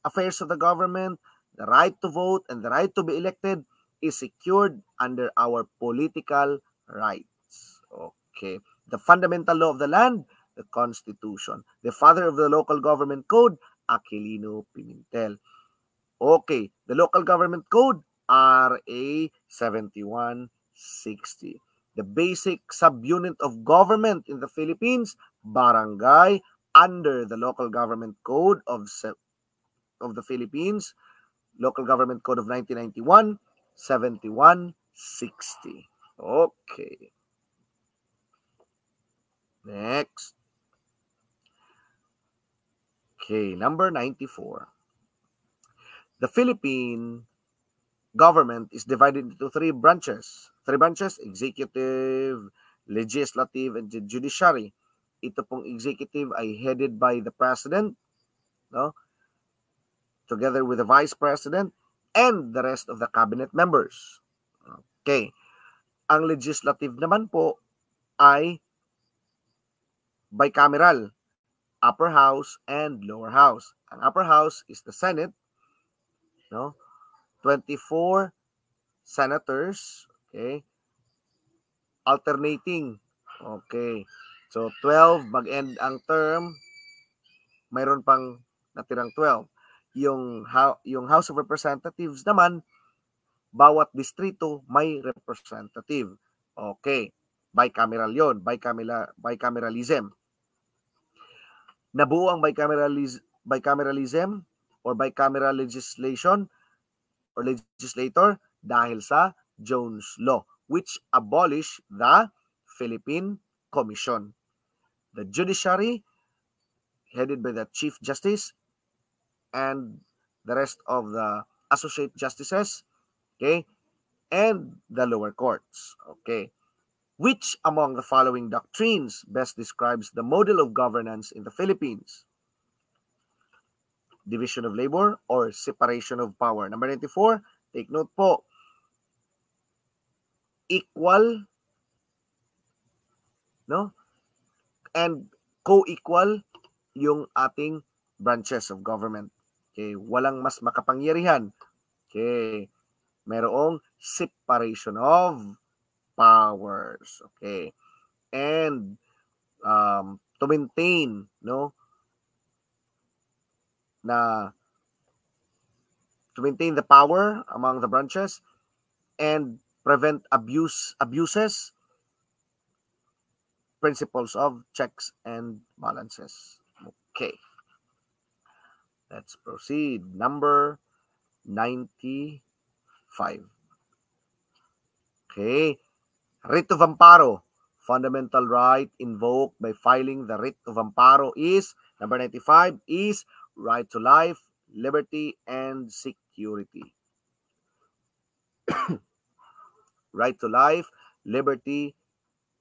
affairs of the government, the right to vote, and the right to be elected is secured under our political rights. Okay. The fundamental law of the land, the Constitution. The father of the local government code, Aquilino Pimentel. Okay. The local government code, RA 7160. The basic subunit of government in the Philippines, barangay, under the local government code of the Philippines, local government code of 1991, 7160. Okay. Next. Okay, number 94. The Philippine government is divided into three branches. Executive, legislative, and judiciary. Ito pong executive ay headed by the president, no? Together with the vice president and the rest of the cabinet members. Okay. Ang legislative naman po ay bicameral, upper house and lower house. Ang upper house is the Senate, no? 24 senators, okay? Alternating. Okay. So 12 mag-end ang term, mayroon pang natirang 12. Yung House of Representatives naman, bawat distrito may representative. Okay. Bicameral yon, bicameralism. Nabuo ang bicameralism or bicameral legislation or legislator dahil sa Jones Law, which abolished the Philippine Commission. The judiciary, headed by the Chief Justice and the rest of the associate justices, okay, and the lower courts, okay. Which among the following doctrines best describes the model of governance in the Philippines? Division of labor or separation of power? Number 94, take note po. Equal, no? And co-equal yung ating branches of government. Okay, walang mas makapangyarihan. Okay, merong separation of powers. Okay, and to maintain, no, to maintain the power among the branches and prevent abuses, principles of checks and balances. Okay. Let's proceed. Number 95. Okay. Writ of amparo. Fundamental right invoked by filing the writ of amparo is, number 95, is right to life, liberty, and security. Right to life, liberty,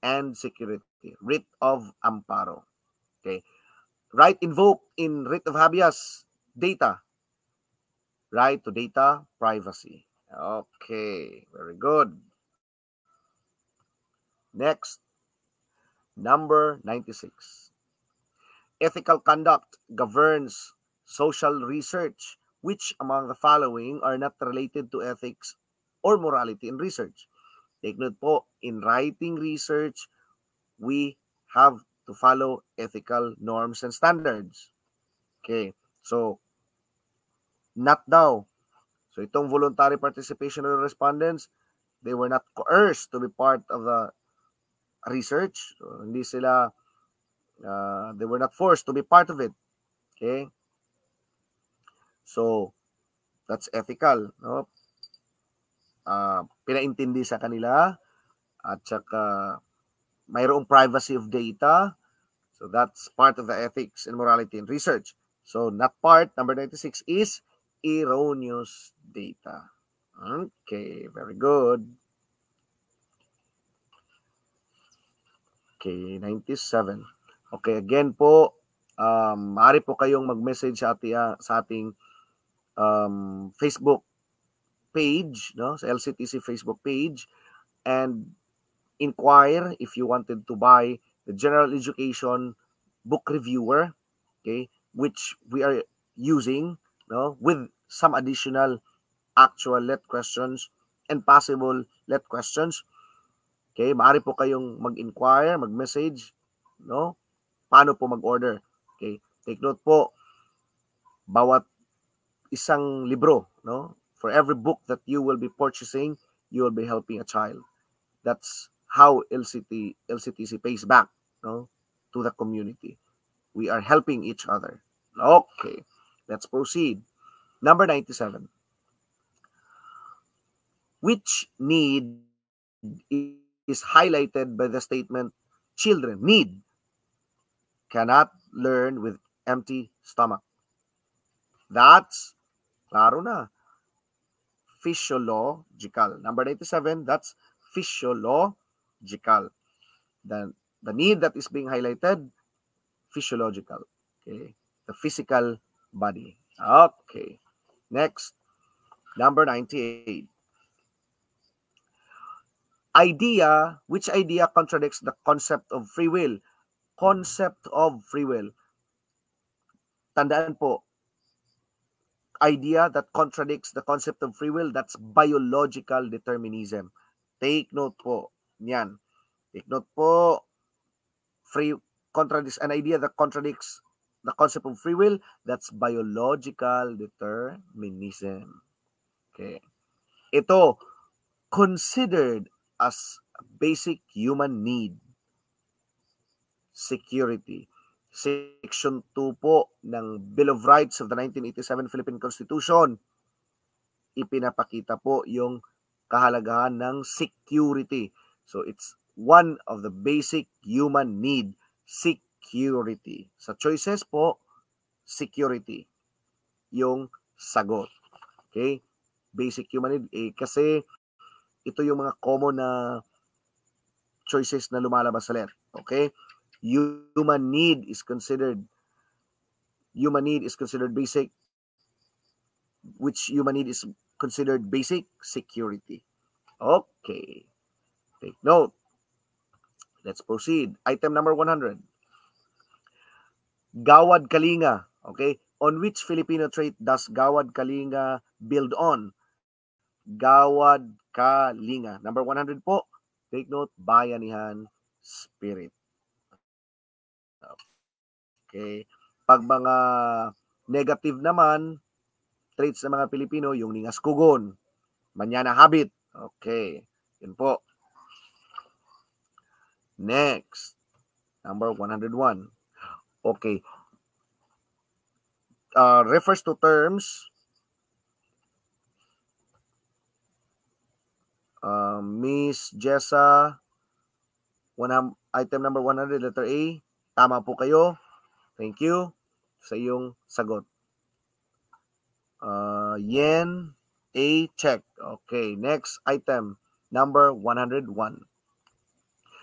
and security. Writ of amparo. Okay. Right invoked in writ of habeas, data. Right to data privacy. Okay, very good. Next, number 96. Ethical conduct governs social research. Which among the following are not related to ethics or morality in research? Take note po, in writing research, we have to follow ethical norms and standards. Okay, so not daw. So itong voluntary participation of the respondents, they were not coerced to be part of the research. So, hindi sila, they were not forced to be part of it. Okay? So, that's ethical. No? Pinaintindi sa kanila at saka mayroong privacy of data. So, that's part of the ethics and morality in research. So, not part, number 96 is erroneous data. Okay, very good. Okay, 97. Okay, again po, maaari po kayong mag-message sa ating Facebook page, no? Sa LCTC Facebook page, and inquire if you wanted to buy the General Education Book Reviewer, okay, which we are using, no, with some additional actual let questions and possible let questions. Okay, maaari po kayong mag-inquire, mag-message, no? Paano po mag-order? Okay, take note po, bawat isang libro, no? For every book that you will be purchasing, you will be helping a child. That's how LCTC pays back, no, to the community. We are helping each other. Okay, let's proceed. Number 97. Which need is highlighted by the statement, children cannot learn with empty stomach? That's, klaro na, physiological. Number 97, that's physiological. The need that is being highlighted, physiological. Okay. The physical body. Okay. Next, number 98. Idea, which idea contradicts the concept of free will? Concept of free will. Tandaan po, idea that contradicts the concept of free will, that's biological determinism. Take note po niyan. Take note po, an idea that contradicts the concept of free will, that's biological determinism. Okay. Ito, considered as a basic human need. Security. Section 2 po ng Bill of Rights of the 1987 Philippine Constitution. Ipinapakita po yung kahalagahan ng security. So it's one of the basic human need, security. Sa choices po, security yung sagot. Okay? Basic human need. Kasi ito yung mga common na choices na lumalabas sa LER. Okay? Human need is considered basic. Which human need is considered basic? Security. Okay. Take note. Let's proceed. Item number 100. Gawad Kalinga. Okay? On which Filipino trait does Gawad Kalinga build on? Gawad Kalinga. Number 100 po. Take note, bayanihan spirit. Okay. Pag mga negative naman, traits ng mga Pilipino, yung ningas kugon, manyana habit. Okay. Yun po. Next. Number 101. Okay. Refers to terms Miss Jessa, item number 100, letter A. Tama po kayo. Thank you sa iyong sagot. Yen, A, check. Okay, next item, number 101.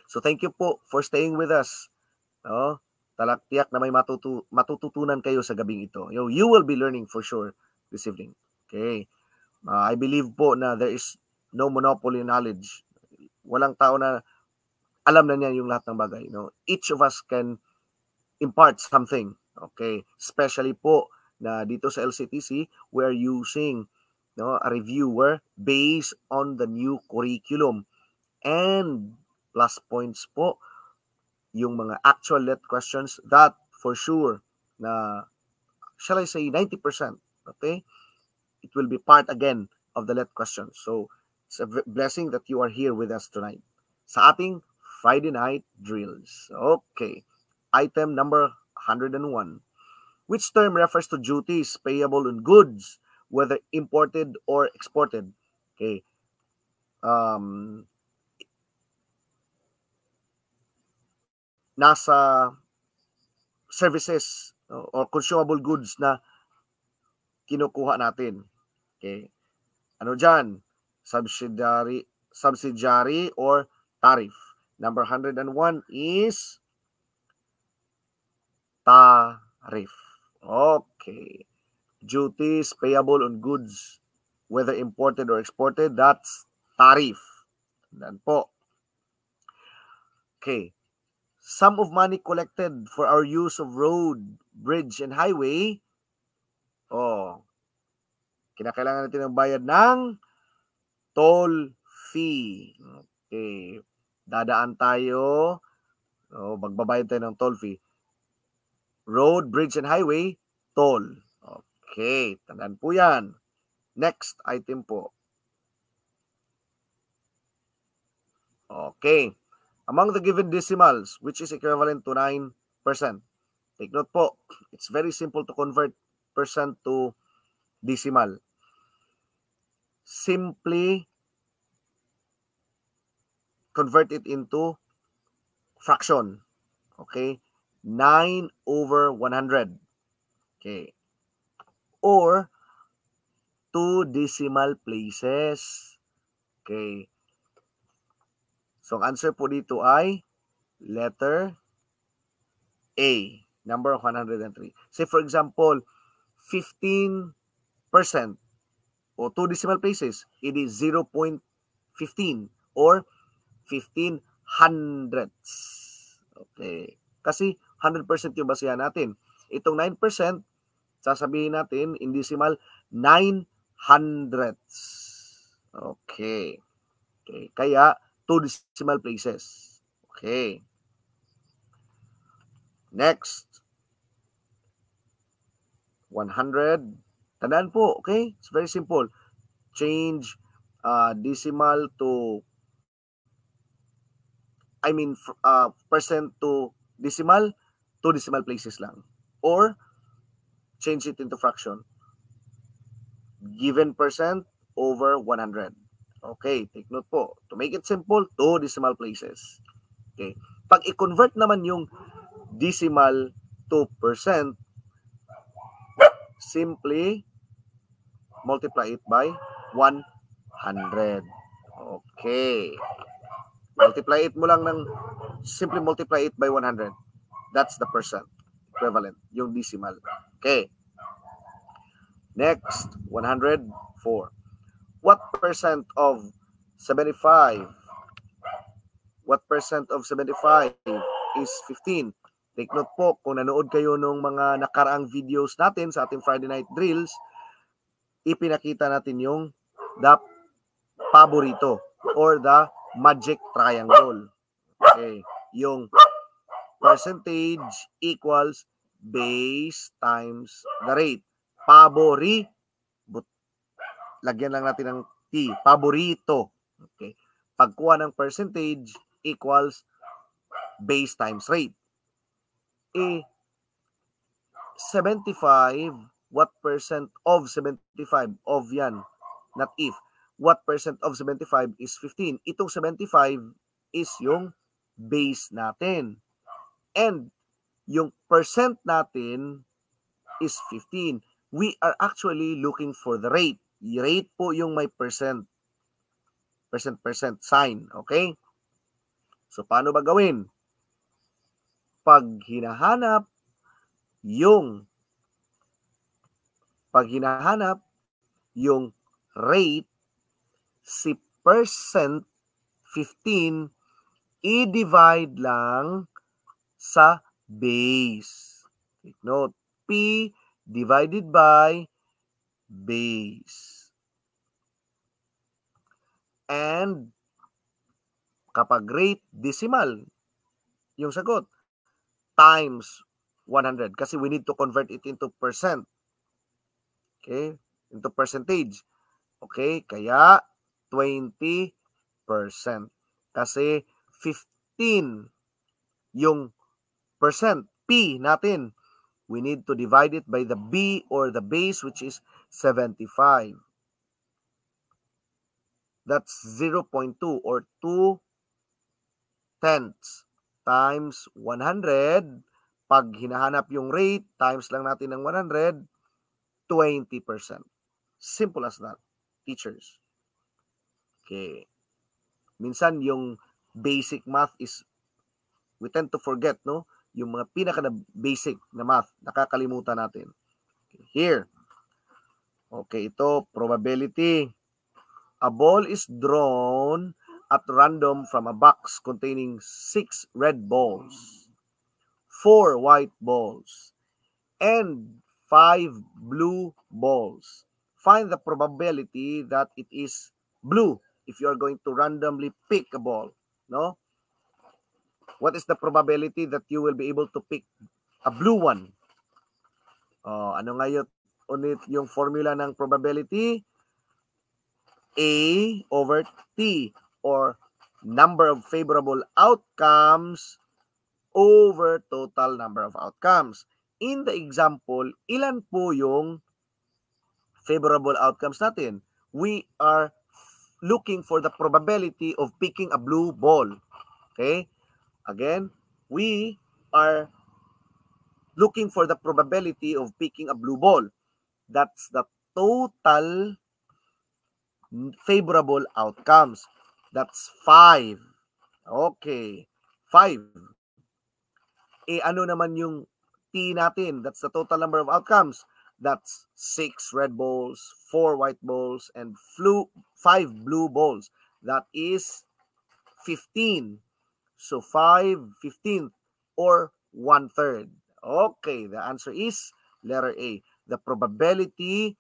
So thank you po for staying with us. No? Talaktiyak na may matututunan kayo sa gabing ito. You will be learning for sure this evening. Okay. I believe po na there is no monopoly knowledge. Walang tao na alam na niya yung lahat ng bagay. No? Each of us can impart something. Okay. Especially po na dito sa LCTC, we're using a reviewer based on the new curriculum. And plus points po, yung mga actual let questions that for sure na, shall I say, 90%. Okay. It will be part again of the let questions. So, it's a blessing that you are here with us tonight sa ating Friday night drills. Okay. Item number 101. Which term refers to duties payable on goods, whether imported or exported? Okay. Nasa services or consumable goods na kinukuha natin. Okay. Ano dyan? Subsidiary or tariff. Number 101 is tariff. Okay. Duties payable on goods, whether imported or exported, that's tariff. Yan po. Okay. Sum of money collected for our use of road, bridge, and highway. Kinakailangan natin ng bayad ng toll fee. Okay. Dadaan tayo. Magbabayad tayo ng toll fee. Road, bridge, and highway, toll. Okay. Tandaan po yan. Next item po. Okay. Among the given decimals, which is equivalent to 9%. Take note po. It's very simple to convert percent to decimal. Simply convert it into fraction. Okay? 9/100. Okay. or 2 decimal places. Okay. So, ang answer po dito ay letter A, number 103. Say, for example, 15% o 2 decimal places, it is 0.15 or 15 hundredths. Okay. Kasi 100% yung basihan natin. Itong 9%, sasabihin natin in decimal, 9 hundredths. Okay. Okay. Kaya, 2 decimal places. Okay. Next. 100. Tandaan po, okay? It's very simple. Change decimal to, percent to decimal, 2 decimal places lang. Or, change it into fraction. Given percent over 100. Okay, take note po. To make it simple, 2 decimal places. Okay. Pag i-convert naman yung decimal to percent, simply multiply it by 100. Okay. Multiply it mo lang simply multiply it by 100. That's the percent equivalent, yung decimal. Okay. Next, 104. What percent of 75? What percent of 75 is 15? Take note po, kung nanood kayo ng mga nakaraang videos natin sa ating Friday Night Drills, ipinakita natin yung the paborito or the magic triangle. Okay. Yung percentage equals base times the rate. Lagyan lang natin ng T. Paborito. Okay. Pagkuha ng percentage equals base times rate. 75, what percent of 75? Of yan. Not if. What percent of 75 is 15? Itong 75 is yung base natin. And yung percent natin is 15. We are actually looking for the rate. Rate po yung may percent sign. Okay? So, paano ba gawin? Pag hinahanap yung rate, si percent 15, i-divide lang sa base. Take note, P divided by base. And kapag rate decimal, yung sagot, times 100. Kasi we need to convert it into percent. Okay? Into percentage. Okay? Kaya 20%. Kasi 15 yung percent. P natin. We need to divide it by the B or the base, which is 75. That's 0.2 or 2 tenths times 100. Pag hinahanap yung rate, times lang natin ng 100, 20%. Simple as that, teachers. Okay. Minsan yung basic math is, we tend to forget, no? Yung mga pinaka-basic na math, nakakalimutan natin. Okay. Here. Okay, ito, probability. A ball is drawn at random from a box containing 6 red balls, 4 white balls, and 5 blue balls. Find the probability that it is blue if you are going to randomly pick a ball. No? What is the probability that you will be able to pick a blue one? Ano ngayon ulit yung formula ng probability? A over T, or number of favorable outcomes over total number of outcomes. In the example, ilan po yung favorable outcomes natin? We are looking for the probability of picking a blue ball. Okay? Again, we are looking for the probability of picking a blue ball. That's the total favorable outcomes. That's 5. Okay. 5. Ano naman yung T natin? That's the total number of outcomes. That's 6 red balls, 4 white balls, and 5 blue balls. That is 15. So 5 15th or 1/3. Okay, the answer is letter A. The probability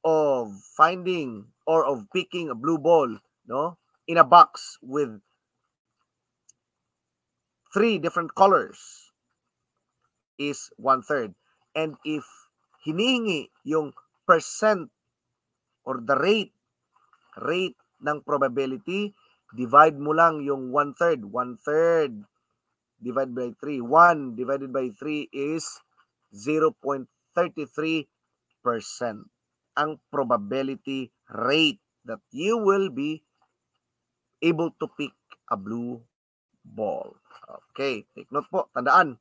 of finding or of picking a blue ball, no, in a box with 3 different colors is 1/3. And if hinihingi yung percent or the rate ng probability, divide mo lang yung 1/3. 1/3 divided by 3. 1 divided by 3 is 0.33%. Ang probability rate that you will be able to pick a blue ball. Okay, take note po. Tandaan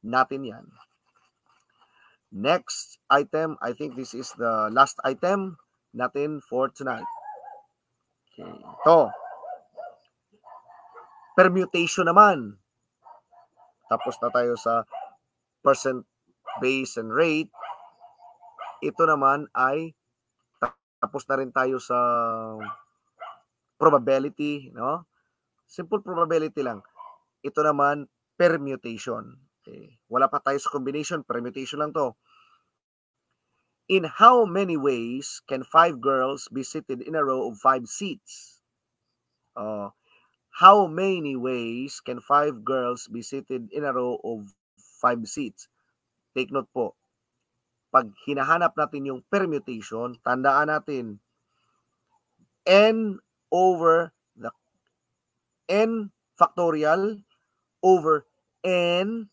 natin yan. Next item, I think this is the last item natin for tonight. Okay, ito. Permutation naman. Tapos na tayo sa percent, base, and rate. Ito naman ay tapos na rin tayo sa probability, no? Simple probability lang. Ito naman, permutation. Okay. Wala pa tayo sa combination, permutation lang to. In how many ways can 5 girls be seated in a row of 5 seats? How many ways can 5 girls be seated in a row of 5 seats? Take note po. Pag hinahanap natin yung permutation, tandaan natin, n over the n factorial over n,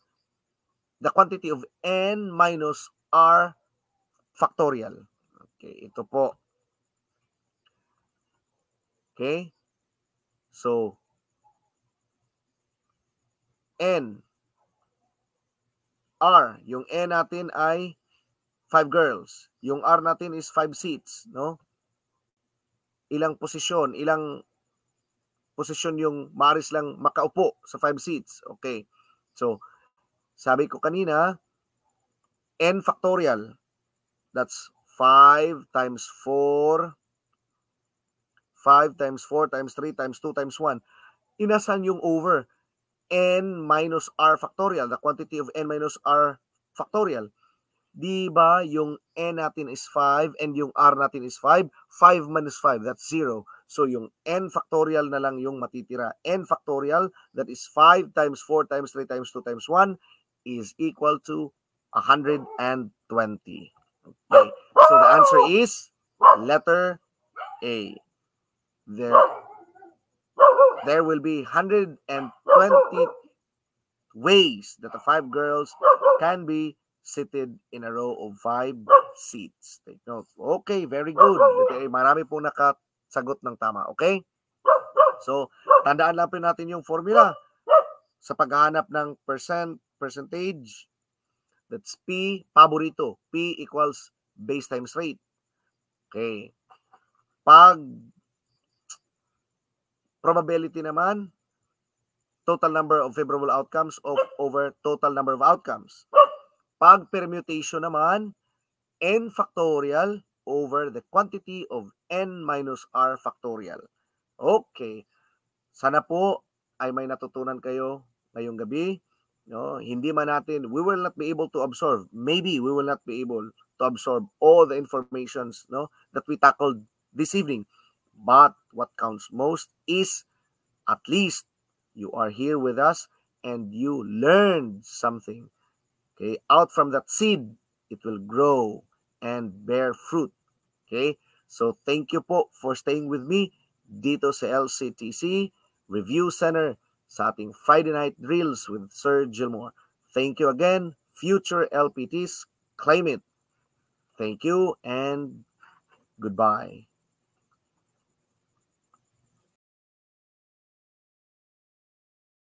the quantity of n minus r factorial. Okay, ito po. Okay? So, n, r, yung n natin ay 5 girls. Yung r natin is 5 seats, no? Ilang posisyon yung maaris lang makaupo sa 5 seats. Okay. So, sabi ko kanina, n factorial. That's 5 times 4. 5 times 4 times 3 times 2 times 1. Inasan yung over? N minus r factorial. The quantity of n minus r factorial. Di ba yung n natin is 5 and yung r natin is 5? 5 minus 5, that's 0. So yung n factorial na lang yung matitira. N factorial, that is 5 times 4 times 3 times 2 times 1 is equal to 120. Okay. So the answer is letter A. There will be 120 ways that the 5 girls can be seated in a row of 5 seats. Take note. Okay, very good. Okay, marami pong nakasagot ng tama. Okay? So, tandaan lang po natin yung formula sa paghahanap ng percentage. That's P, paborito. P equals base times rate. Okay. Pag probability naman, total number of favorable outcomes over total number of outcomes. Pag permutation naman, n factorial over the quantity of n minus r factorial. Okay. Sana po ay may natutunan kayo ngayong gabi. No, hindi man natin, we will not be able to absorb. Maybe we will not be able to absorb all the informations, no, that we tackled this evening. But what counts most is at least you are here with us and you learned something. Okay, out from that seed, it will grow and bear fruit. Okay, so thank you po for staying with me dito sa LCTC Review Center sa ating Friday Night Drills with Sir Gilmore. Thank you again, future LPTs, claim it. Thank you and goodbye.